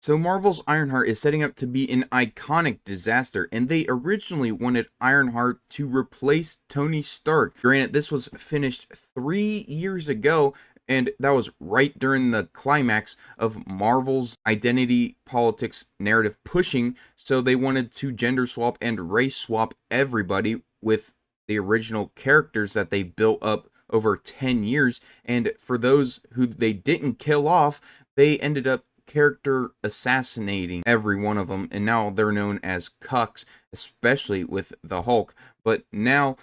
So Marvel's Ironheart is setting up to be an iconic disaster, and they originally wanted Ironheart to replace Tony Stark. Granted, this was finished 3 years ago, and that was right during the climax of Marvel's identity politics narrative pushing, so they wanted to gender swap and race swap everybody with the original characters that they built up over 10 years. And for those who they didn't kill off, they ended up character assassinating every one of them, and now they're known as cucks, especially with the Hulk. But now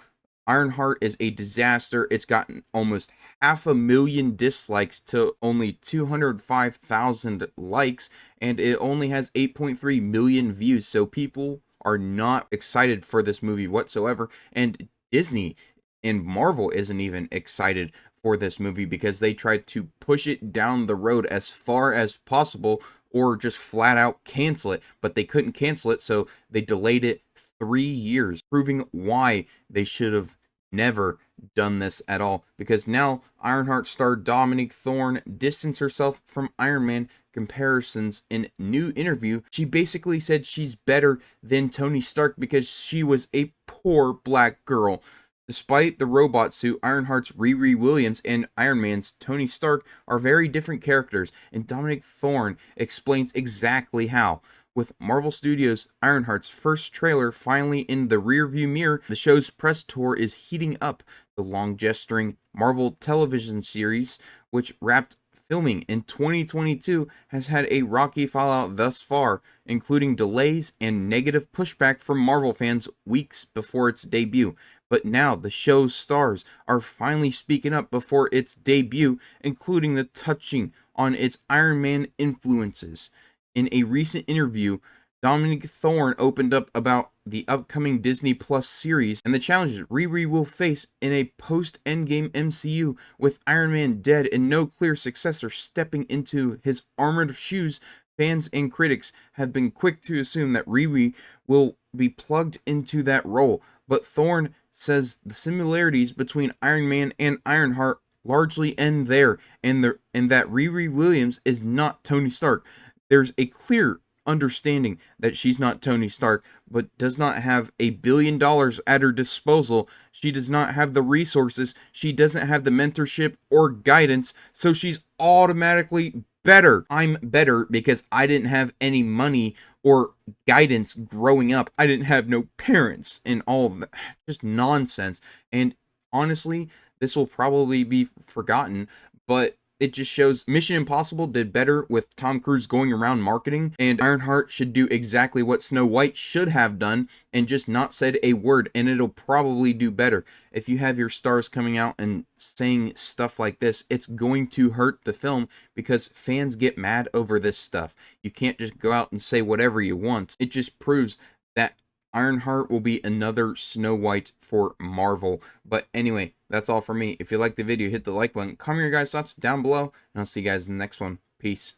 Ironheart is a disaster. It's gotten almost 500,000 dislikes to only 205,000 likes, and it only has 8.3 million views. So people are not excited for this movie whatsoever, and Disney and Marvel isn't even excited for this movie because they tried to push it down the road as far as possible or just flat out cancel it, but they couldn't cancel it, so they delayed it 3 years, proving why they should have never done this at all. Because now Ironheart star Dominique Thorne distanced herself from Iron Man comparisons in new interview. She basically said she's better than Tony Stark because she was a poor black girl. Despite the robot suit, Ironheart's Riri Williams and Iron Man's Tony Stark are very different characters, and Dominic Thorne explains exactly how. With Marvel Studios' Ironheart's first trailer finally in the rearview mirror, the show's press tour is heating up. The long-gesturing Marvel television series, which wrapped filming in 2022, has had a rocky fallout thus far, including delays and negative pushback from Marvel fans weeks before its debut. But now the show's stars are finally speaking up before its debut, including the touching on its Iron Man influences. In a recent interview, Dominic Thorne opened up about the upcoming Disney Plus series and the challenges Riri will face in a post-Endgame MCU. With Iron Man dead and no clear successor stepping into his armored shoes, fans and critics have been quick to assume that Riri will be plugged into that role. But Thorne says the similarities between Iron Man and Ironheart largely end there, and that Riri Williams is not Tony Stark. There's a clear understanding that she's not Tony Stark, but does not have $1 billion at her disposal. She does not have the resources. She doesn't have the mentorship or guidance, so she's automatically better. I'm better because I didn't have any money or guidance growing up. I didn't have no parents and all of that. Just nonsense. And honestly, this will probably be forgotten, but it just shows Mission Impossible did better with Tom Cruise going around marketing, and Ironheart should do exactly what Snow White should have done and just not said a word, and it'll probably do better. If you have your stars coming out and saying stuff like this, it's going to hurt the film because fans get mad over this stuff. You can't just go out and say whatever you want. It just proves that Ironheart will be another Snow White for Marvel. But anyway, that's all for me. If you liked the video, hit the like button. Comment your guys' thoughts down below, and I'll see you guys in the next one. Peace.